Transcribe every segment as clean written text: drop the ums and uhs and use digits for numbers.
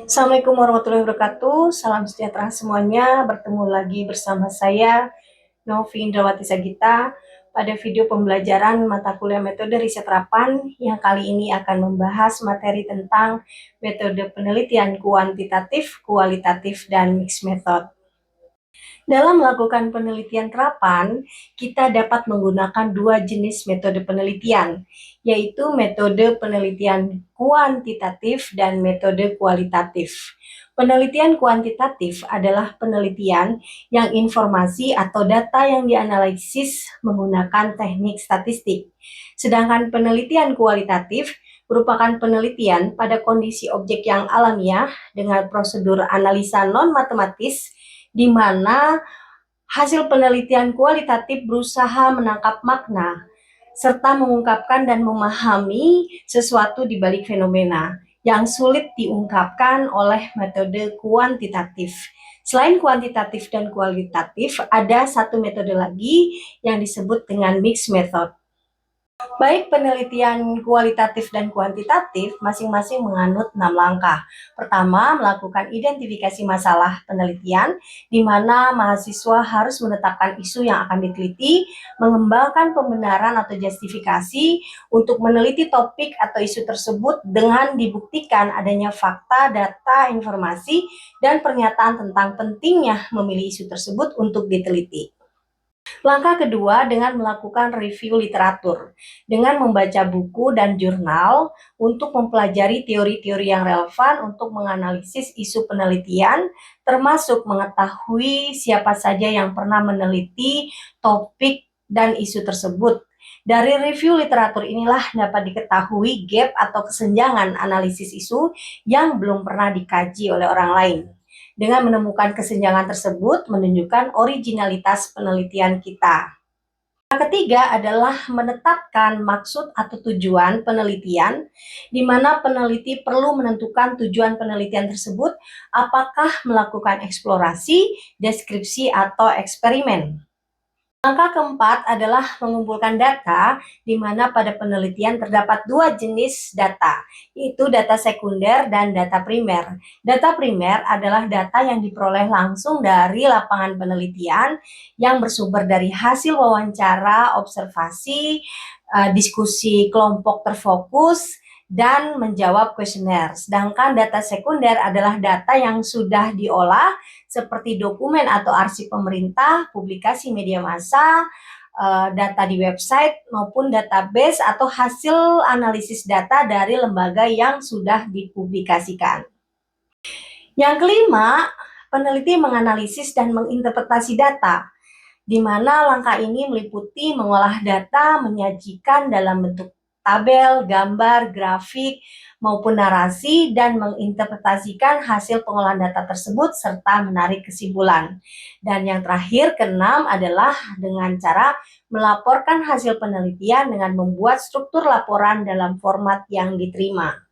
Assalamualaikum warahmatullahi wabarakatuh. Salam sejahtera semuanya. Bertemu lagi bersama saya, Novi Indrawati Sagita, pada video pembelajaran mata kuliah metode riset terapan yang kali ini akan membahas materi tentang metode penelitian kuantitatif, kualitatif, dan mixed method. Dalam melakukan penelitian terapan, kita dapat menggunakan dua jenis metode penelitian, yaitu metode penelitian kuantitatif dan metode kualitatif. Penelitian kuantitatif adalah penelitian yang informasi atau data yang dianalisis menggunakan teknik statistik. Sedangkan penelitian kualitatif merupakan penelitian pada kondisi objek yang alamiah dengan prosedur analisa non-matematis di mana hasil penelitian kualitatif berusaha menangkap makna serta mengungkapkan dan memahami sesuatu di balik fenomena yang sulit diungkapkan oleh metode kuantitatif. Selain kuantitatif dan kualitatif, ada satu metode lagi yang disebut dengan mixed method. Baik penelitian kualitatif dan kuantitatif masing-masing menganut 6 langkah. Pertama, melakukan identifikasi masalah penelitian, di mana mahasiswa harus menetapkan isu yang akan diteliti, mengembangkan pembenaran atau justifikasi untuk meneliti topik atau isu tersebut dengan dibuktikan adanya fakta, data, informasi, dan pernyataan tentang pentingnya memilih isu tersebut untuk diteliti. Langkah kedua dengan melakukan review literatur, dengan membaca buku dan jurnal untuk mempelajari teori-teori yang relevan untuk menganalisis isu penelitian, termasuk mengetahui siapa saja yang pernah meneliti topik dan isu tersebut. Dari review literatur inilah dapat diketahui gap atau kesenjangan analisis isu yang belum pernah dikaji oleh orang lain. Dengan menemukan kesenjangan tersebut menunjukkan originalitas penelitian kita. Yang ketiga adalah menetapkan maksud atau tujuan penelitian, di mana peneliti perlu menentukan tujuan penelitian tersebut, apakah melakukan eksplorasi, deskripsi, atau eksperimen. Langkah keempat adalah mengumpulkan data, di mana pada penelitian terdapat dua jenis data, yaitu data sekunder dan data primer. Data primer adalah data yang diperoleh langsung dari lapangan penelitian yang bersumber dari hasil wawancara, observasi, diskusi kelompok terfokus, dan menjawab kuesioner. Sedangkan data sekunder adalah data yang sudah diolah seperti dokumen atau arsip pemerintah, publikasi media massa, data di website maupun database atau hasil analisis data dari lembaga yang sudah dipublikasikan. Yang kelima, peneliti menganalisis dan menginterpretasi data, di mana langkah ini meliputi mengolah data, menyajikan dalam bentuk tabel, gambar, grafik, maupun narasi, dan menginterpretasikan hasil pengolahan data tersebut serta menarik kesimpulan. Dan yang terakhir, keenam adalah dengan cara melaporkan hasil penelitian dengan membuat struktur laporan dalam format yang diterima.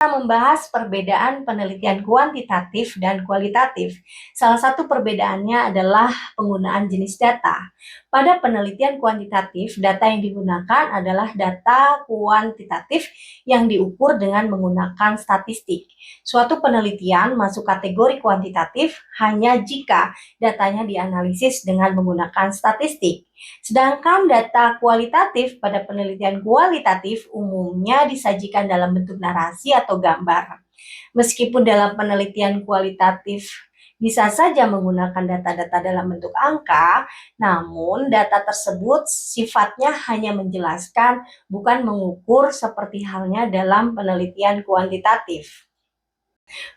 Kita membahas perbedaan penelitian kuantitatif dan kualitatif. Salah satu perbedaannya adalah penggunaan jenis data. Pada penelitian kuantitatif, data yang digunakan adalah data kuantitatif yang diukur dengan menggunakan statistik. Suatu penelitian masuk kategori kuantitatif hanya jika datanya dianalisis dengan menggunakan statistik. Sedangkan data kualitatif pada penelitian kualitatif umumnya disajikan dalam bentuk narasi atau gambar. Meskipun dalam penelitian kualitatif bisa saja menggunakan data-data dalam bentuk angka, namun data tersebut sifatnya hanya menjelaskan, bukan mengukur seperti halnya dalam penelitian kuantitatif.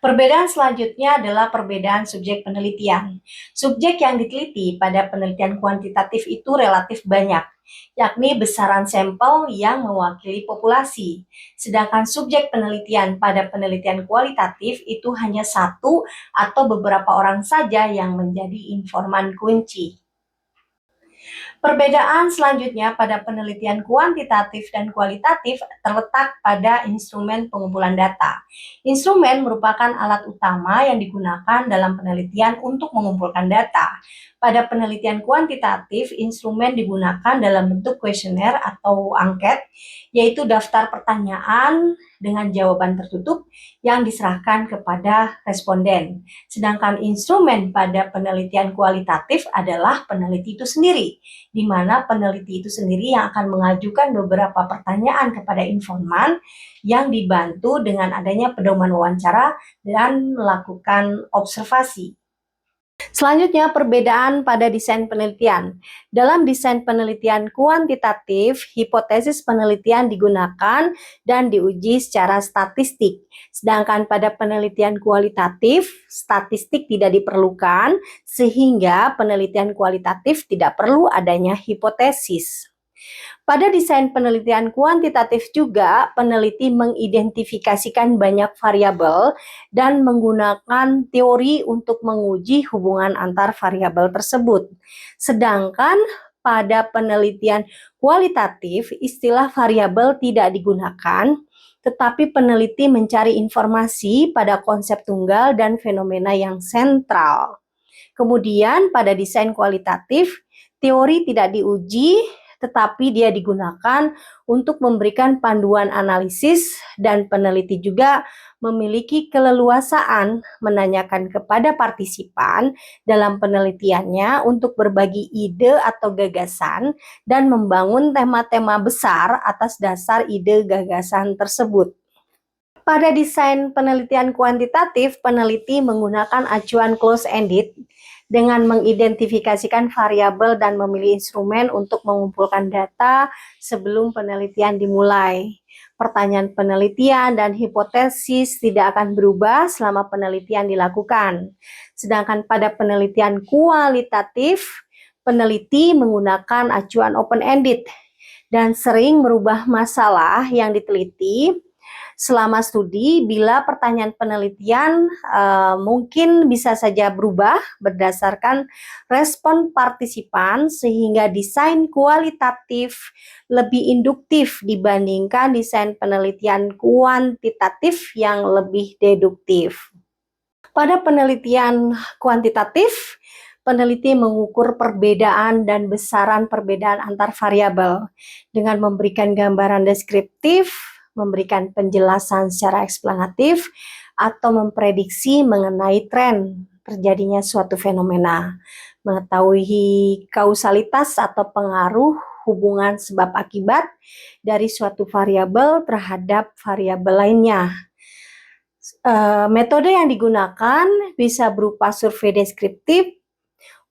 Perbedaan selanjutnya adalah perbedaan subjek penelitian. Subjek yang diteliti pada penelitian kuantitatif itu relatif banyak, yakni besaran sampel yang mewakili populasi. Sedangkan subjek penelitian pada penelitian kualitatif itu hanya satu atau beberapa orang saja yang menjadi informan kunci. Perbedaan selanjutnya pada penelitian kuantitatif dan kualitatif terletak pada instrumen pengumpulan data. Instrumen merupakan alat utama yang digunakan dalam penelitian untuk mengumpulkan data. Pada penelitian kuantitatif, instrumen digunakan dalam bentuk kuesioner atau angket, yaitu daftar pertanyaan dengan jawaban tertutup yang diserahkan kepada responden. Sedangkan instrumen pada penelitian kualitatif adalah peneliti itu sendiri, di mana peneliti itu sendiri yang akan mengajukan beberapa pertanyaan kepada informan yang dibantu dengan adanya pedoman wawancara dan melakukan observasi. Selanjutnya, perbedaan pada desain penelitian. Dalam desain penelitian kuantitatif, hipotesis penelitian digunakan dan diuji secara statistik. Sedangkan pada penelitian kualitatif, statistik tidak diperlukan, sehingga penelitian kualitatif tidak perlu adanya hipotesis. Pada desain penelitian kuantitatif juga, peneliti mengidentifikasikan banyak variabel dan menggunakan teori untuk menguji hubungan antar variabel tersebut. Sedangkan pada penelitian kualitatif, istilah variabel tidak digunakan, tetapi peneliti mencari informasi pada konsep tunggal dan fenomena yang sentral. Kemudian pada desain kualitatif, teori tidak diuji, tetapi dia digunakan untuk memberikan panduan analisis, dan peneliti juga memiliki keleluasaan menanyakan kepada partisipan dalam penelitiannya untuk berbagi ide atau gagasan dan membangun tema-tema besar atas dasar ide gagasan tersebut. Pada desain penelitian kuantitatif, peneliti menggunakan acuan close-ended dengan mengidentifikasikan variabel dan memilih instrumen untuk mengumpulkan data sebelum penelitian dimulai. Pertanyaan penelitian dan hipotesis tidak akan berubah selama penelitian dilakukan. Sedangkan pada penelitian kualitatif, peneliti menggunakan acuan open-ended dan sering merubah masalah yang diteliti selama studi bila pertanyaan penelitian mungkin bisa saja berubah berdasarkan respon partisipan, sehingga desain kualitatif lebih induktif dibandingkan desain penelitian kuantitatif yang lebih deduktif. Pada penelitian kuantitatif, peneliti mengukur perbedaan dan besaran perbedaan antar variabel dengan memberikan gambaran deskriptif, memberikan penjelasan secara eksplanatif, atau memprediksi mengenai tren terjadinya suatu fenomena, mengetahui kausalitas atau pengaruh hubungan sebab akibat dari suatu variabel terhadap variabel lainnya. Metode yang digunakan bisa berupa survei deskriptif,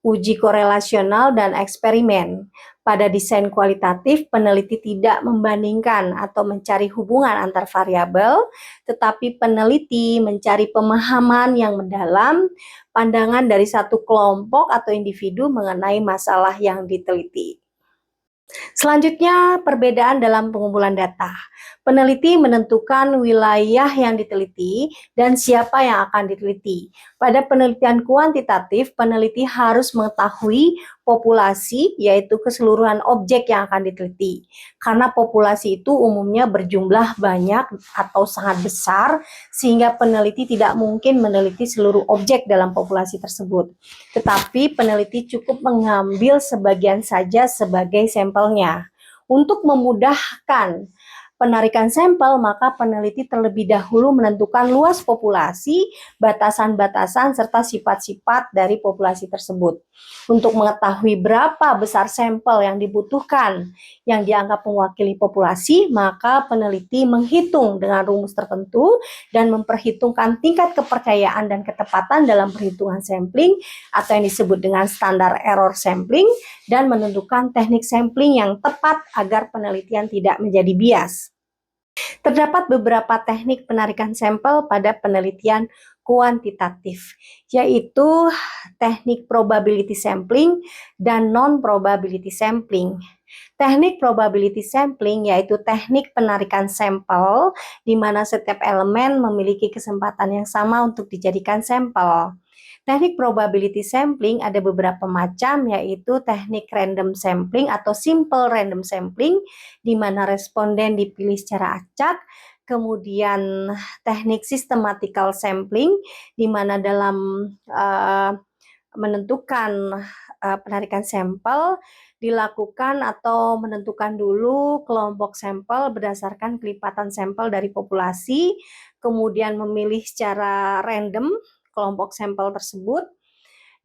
uji korelasional, dan eksperimen. Pada desain kualitatif, peneliti tidak membandingkan atau mencari hubungan antar variabel, tetapi peneliti mencari pemahaman yang mendalam, pandangan dari satu kelompok atau individu mengenai masalah yang diteliti. Selanjutnya, perbedaan dalam pengumpulan data. Peneliti menentukan wilayah yang diteliti dan siapa yang akan diteliti. Pada penelitian kuantitatif, peneliti harus mengetahui populasi, yaitu keseluruhan objek yang akan diteliti. Karena populasi itu umumnya berjumlah banyak atau sangat besar, sehingga peneliti tidak mungkin meneliti seluruh objek dalam populasi tersebut. Tetapi peneliti cukup mengambil sebagian saja sebagai sampelnya. Untuk memudahkan penarikan sampel, maka peneliti terlebih dahulu menentukan luas populasi, batasan-batasan, serta sifat-sifat dari populasi tersebut. Untuk mengetahui berapa besar sampel yang dibutuhkan yang dianggap mewakili populasi, maka peneliti menghitung dengan rumus tertentu dan memperhitungkan tingkat kepercayaan dan ketepatan dalam perhitungan sampling atau yang disebut dengan standar error sampling, dan menentukan teknik sampling yang tepat agar penelitian tidak menjadi bias. Terdapat beberapa teknik penarikan sampel pada penelitian kuantitatif, yaitu teknik probability sampling dan non-probability sampling. Teknik probability sampling yaitu teknik penarikan sampel di mana setiap elemen memiliki kesempatan yang sama untuk dijadikan sampel. Teknik probability sampling ada beberapa macam, yaitu teknik random sampling atau simple random sampling, di mana responden dipilih secara acak. Kemudian teknik systematical sampling, di mana dalam menentukan penarikan sampel dilakukan atau menentukan dulu kelompok sampel berdasarkan kelipatan sampel dari populasi, kemudian memilih secara random kelompok sampel tersebut,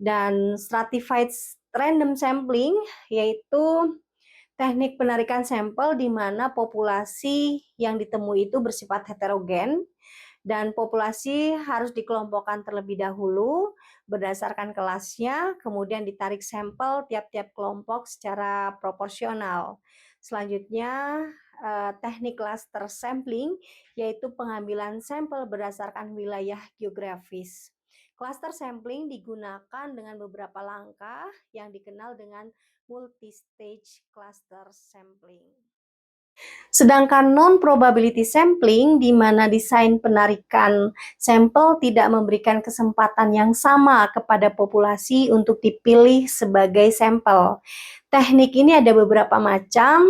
dan stratified random sampling yaitu teknik penarikan sampel di mana populasi yang ditemui itu bersifat heterogen dan populasi harus dikelompokkan terlebih dahulu berdasarkan kelasnya, kemudian ditarik sampel tiap-tiap kelompok secara proporsional. Selanjutnya, teknik cluster sampling, yaitu pengambilan sampel berdasarkan wilayah geografis. Cluster sampling digunakan dengan beberapa langkah yang dikenal dengan multi-stage cluster sampling. Sedangkan non-probability sampling, di mana desain penarikan sampel tidak memberikan kesempatan yang sama kepada populasi untuk dipilih sebagai sampel. Teknik ini ada beberapa macam,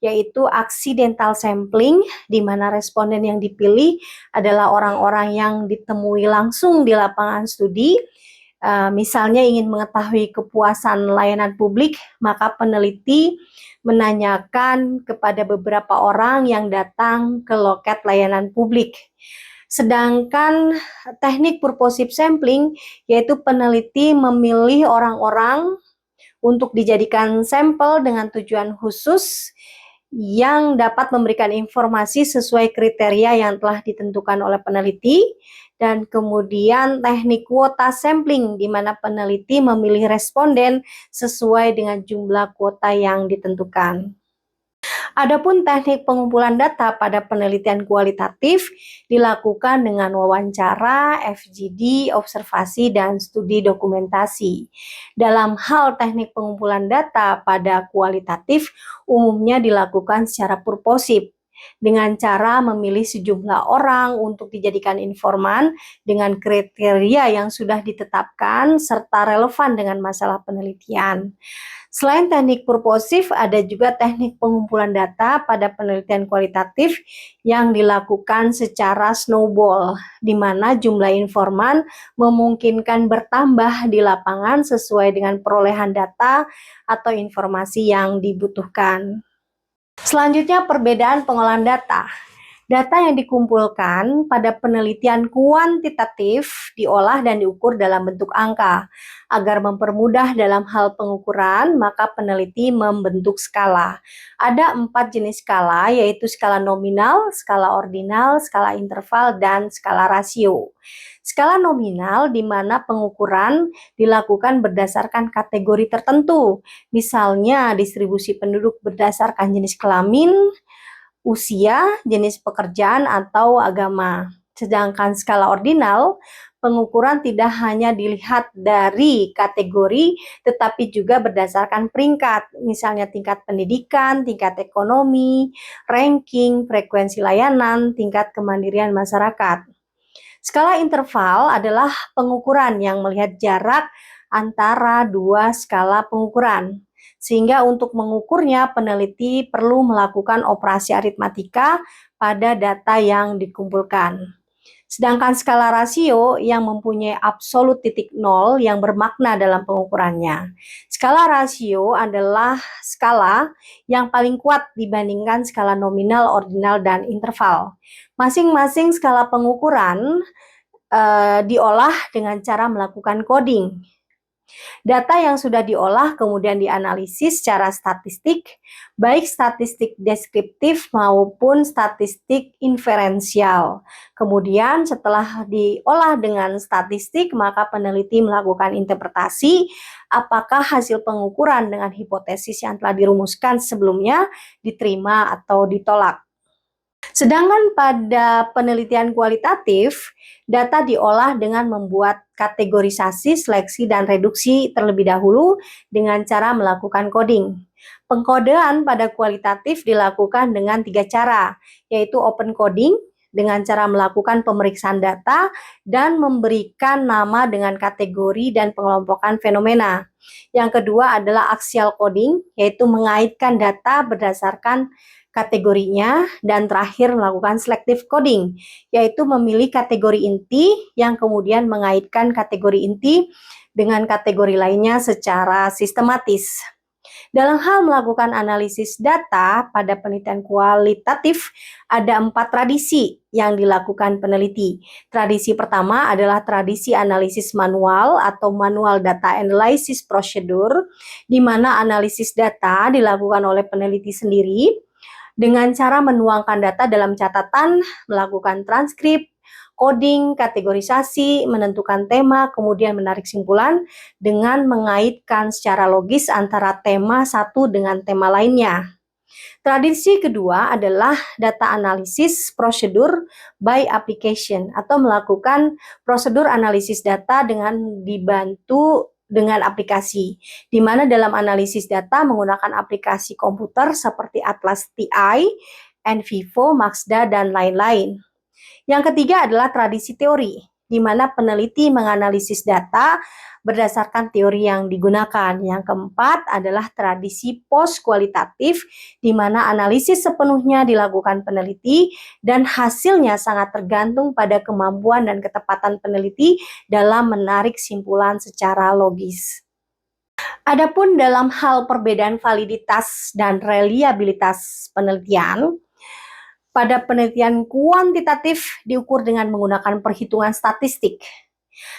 yaitu accidental sampling, di mana responden yang dipilih adalah orang-orang yang ditemui langsung di lapangan studi. Misalnya ingin mengetahui kepuasan layanan publik, maka peneliti menanyakan kepada beberapa orang yang datang ke loket layanan publik. Sedangkan teknik purposive sampling, yaitu peneliti memilih orang-orang untuk dijadikan sampel dengan tujuan khusus yang dapat memberikan informasi sesuai kriteria yang telah ditentukan oleh peneliti, dan kemudian teknik kuota sampling di mana peneliti memilih responden sesuai dengan jumlah kuota yang ditentukan. Adapun teknik pengumpulan data pada penelitian kualitatif dilakukan dengan wawancara, FGD, observasi, dan studi dokumentasi. Dalam hal teknik pengumpulan data pada kualitatif umumnya dilakukan secara purposif dengan cara memilih sejumlah orang untuk dijadikan informan dengan kriteria yang sudah ditetapkan serta relevan dengan masalah penelitian. Selain teknik purposif, ada juga teknik pengumpulan data pada penelitian kualitatif yang dilakukan secara snowball, di mana jumlah informan memungkinkan bertambah di lapangan sesuai dengan perolehan data atau informasi yang dibutuhkan. Selanjutnya, perbedaan pengolahan data. Data yang dikumpulkan pada penelitian kuantitatif diolah dan diukur dalam bentuk angka. Agar mempermudah dalam hal pengukuran, maka peneliti membentuk skala. Ada 4 jenis skala, yaitu skala nominal, skala ordinal, skala interval, dan skala rasio. Skala nominal di mana pengukuran dilakukan berdasarkan kategori tertentu, misalnya distribusi penduduk berdasarkan jenis kelamin, usia, jenis pekerjaan, atau agama. Sedangkan skala ordinal, pengukuran tidak hanya dilihat dari kategori, tetapi juga berdasarkan peringkat, misalnya tingkat pendidikan, tingkat ekonomi, ranking, frekuensi layanan, tingkat kemandirian masyarakat. Skala interval adalah pengukuran yang melihat jarak antara dua skala pengukuran. Sehingga untuk mengukurnya, peneliti perlu melakukan operasi aritmatika pada data yang dikumpulkan. Sedangkan skala rasio yang mempunyai absolut titik nol yang bermakna dalam pengukurannya. Skala rasio adalah skala yang paling kuat dibandingkan skala nominal, ordinal, dan interval. Masing-masing skala pengukuran diolah dengan cara melakukan coding. Data yang sudah diolah kemudian dianalisis secara statistik, baik statistik deskriptif maupun statistik inferensial. Kemudian setelah diolah dengan statistik, maka peneliti melakukan interpretasi apakah hasil pengukuran dengan hipotesis yang telah dirumuskan sebelumnya diterima atau ditolak. Sedangkan pada penelitian kualitatif, data diolah dengan membuat kategorisasi, seleksi, dan reduksi terlebih dahulu dengan cara melakukan coding. Pengkodean pada kualitatif dilakukan dengan 3 cara, yaitu open coding, dengan cara melakukan pemeriksaan data dan memberikan nama dengan kategori dan pengelompokan fenomena. Yang kedua adalah axial coding, yaitu mengaitkan data berdasarkan kategorinya, dan terakhir melakukan selective coding, yaitu memilih kategori inti yang kemudian mengaitkan kategori inti dengan kategori lainnya secara sistematis. Dalam hal melakukan analisis data pada penelitian kualitatif, ada 4 tradisi yang dilakukan peneliti. Tradisi pertama adalah tradisi analisis manual atau manual data analysis procedure, di mana analisis data dilakukan oleh peneliti sendiri dengan cara menuangkan data dalam catatan, melakukan transkrip, coding, kategorisasi, menentukan tema, kemudian menarik simpulan dengan mengaitkan secara logis antara tema satu dengan tema lainnya. Tradisi kedua adalah data analisis prosedur by application atau melakukan prosedur analisis data dengan dibantu dengan aplikasi, di mana dalam analisis data menggunakan aplikasi komputer seperti Atlas TI, NVivo, Maxda, dan lain-lain. Yang ketiga adalah tradisi teori, di mana peneliti menganalisis data berdasarkan teori yang digunakan. Yang keempat adalah tradisi post kualitatif, di mana analisis sepenuhnya dilakukan peneliti dan hasilnya sangat tergantung pada kemampuan dan ketepatan peneliti dalam menarik simpulan secara logis. Adapun dalam hal perbedaan validitas dan reliabilitas penelitian, pada penelitian kuantitatif diukur dengan menggunakan perhitungan statistik.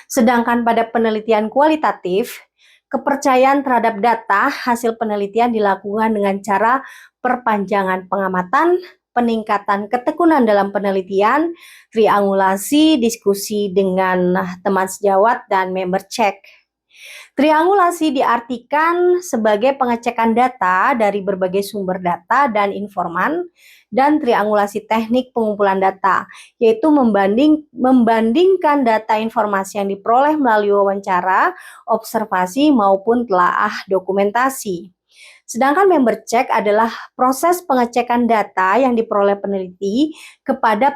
Sedangkan pada penelitian kualitatif, kepercayaan terhadap data hasil penelitian dilakukan dengan cara perpanjangan pengamatan, peningkatan ketekunan dalam penelitian, triangulasi, diskusi dengan teman sejawat, dan member check. Triangulasi diartikan sebagai pengecekan data dari berbagai sumber data dan informan, dan triangulasi teknik pengumpulan data, yaitu membandingkan data informasi yang diperoleh melalui wawancara, observasi, maupun telaah dokumentasi. Sedangkan member check adalah proses pengecekan data yang diperoleh peneliti kepada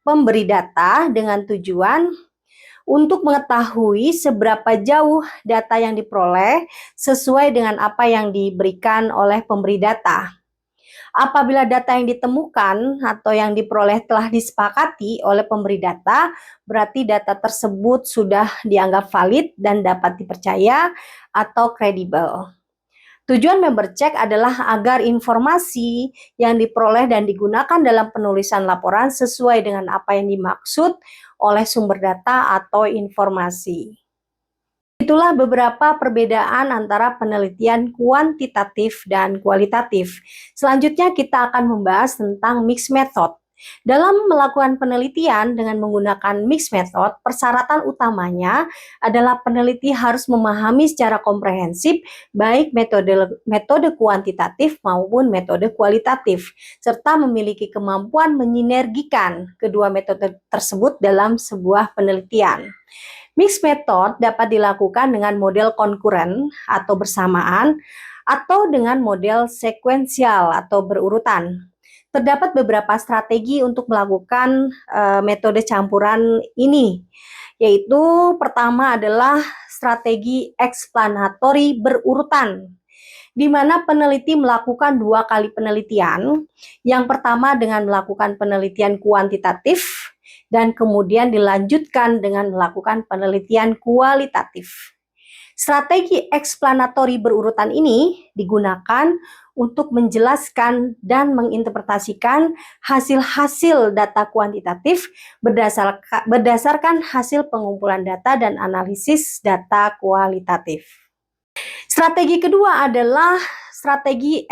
pemberi data dengan tujuan untuk mengetahui seberapa jauh data yang diperoleh sesuai dengan apa yang diberikan oleh pemberi data. Apabila data yang ditemukan atau yang diperoleh telah disepakati oleh pemberi data, berarti data tersebut sudah dianggap valid dan dapat dipercaya atau kredibel. Tujuan member check adalah agar informasi yang diperoleh dan digunakan dalam penulisan laporan sesuai dengan apa yang dimaksud oleh sumber data atau informasi. Itulah beberapa perbedaan antara penelitian kuantitatif dan kualitatif. Selanjutnya kita akan membahas tentang mixed method. Dalam melakukan penelitian dengan menggunakan mixed method, persyaratan utamanya adalah peneliti harus memahami secara komprehensif baik metode kuantitatif maupun metode kualitatif, serta memiliki kemampuan menyinergikan kedua metode tersebut dalam sebuah penelitian. Mixed method dapat dilakukan dengan model konkuren atau bersamaan atau dengan model sekuensial atau berurutan. Terdapat beberapa strategi untuk melakukan metode campuran ini, yaitu pertama adalah strategi explanatory berurutan, di mana peneliti melakukan 2 kali penelitian. Yang pertama dengan melakukan penelitian kuantitatif, dan kemudian dilanjutkan dengan melakukan penelitian kualitatif. Strategi explanatory berurutan ini digunakan untuk menjelaskan dan menginterpretasikan hasil-hasil data kuantitatif berdasarkan hasil pengumpulan data dan analisis data kualitatif. Strategi kedua adalah strategi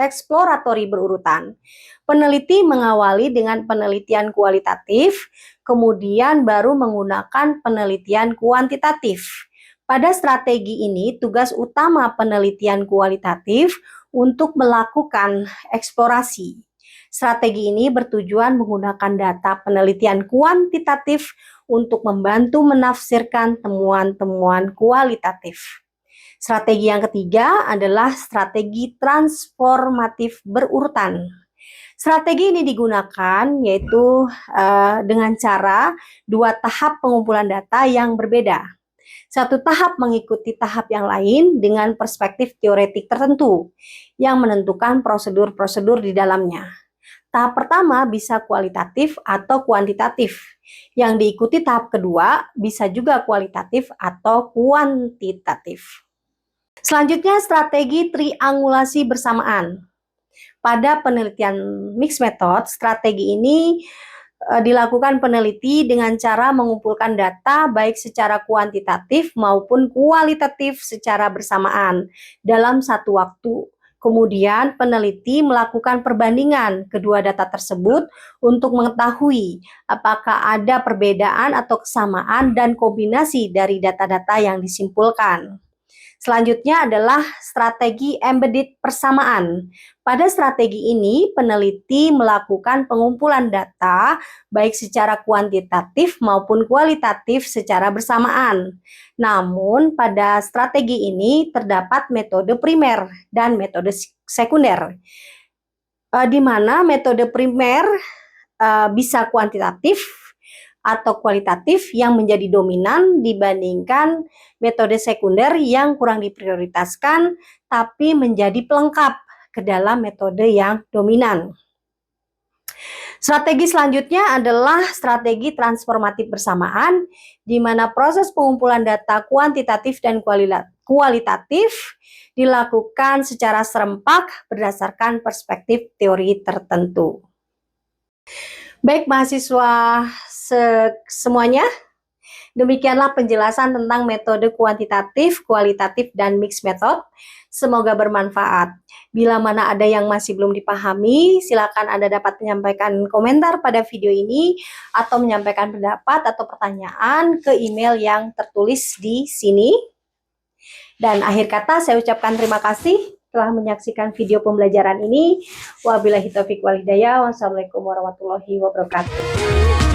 exploratory berurutan. Peneliti mengawali dengan penelitian kualitatif, kemudian baru menggunakan penelitian kuantitatif. Pada strategi ini, tugas utama penelitian kualitatif untuk melakukan eksplorasi. Strategi ini bertujuan menggunakan data penelitian kuantitatif untuk membantu menafsirkan temuan-temuan kualitatif. Strategi yang ketiga adalah strategi transformatif berurutan. Strategi ini digunakan yaitu dengan cara 2 tahap pengumpulan data yang berbeda. Satu tahap mengikuti tahap yang lain dengan perspektif teoretik tertentu yang menentukan prosedur-prosedur di dalamnya. Tahap pertama bisa kualitatif atau kuantitatif. Yang diikuti tahap kedua bisa juga kualitatif atau kuantitatif. Selanjutnya strategi triangulasi bersamaan. Pada penelitian mixed method, strategi ini dilakukan peneliti dengan cara mengumpulkan data baik secara kuantitatif maupun kualitatif secara bersamaan dalam satu waktu. Kemudian peneliti melakukan perbandingan kedua data tersebut untuk mengetahui apakah ada perbedaan atau kesamaan dan kombinasi dari data-data yang disimpulkan. Selanjutnya adalah strategi embedded persamaan. Pada strategi ini, peneliti melakukan pengumpulan data baik secara kuantitatif maupun kualitatif secara bersamaan. Namun, pada strategi ini terdapat metode primer dan metode sekunder, di mana metode primer bisa kuantitatif atau kualitatif yang menjadi dominan dibandingkan metode sekunder yang kurang diprioritaskan tapi menjadi pelengkap ke dalam metode yang dominan. Strategi selanjutnya adalah strategi transformatif bersamaan, di mana proses pengumpulan data kuantitatif dan kualitatif dilakukan secara serempak berdasarkan perspektif teori tertentu. Baik mahasiswa semuanya, demikianlah penjelasan tentang metode kuantitatif, kualitatif, dan mixed method. Semoga bermanfaat. Bila mana ada yang masih belum dipahami, silakan Anda dapat menyampaikan komentar pada video ini atau menyampaikan pendapat atau pertanyaan ke email yang tertulis di sini. Dan akhir kata saya ucapkan terima kasih telah menyaksikan video pembelajaran ini. Wabillahi taufiq wal hidayah. Wassalamualaikum warahmatullahi wabarakatuh.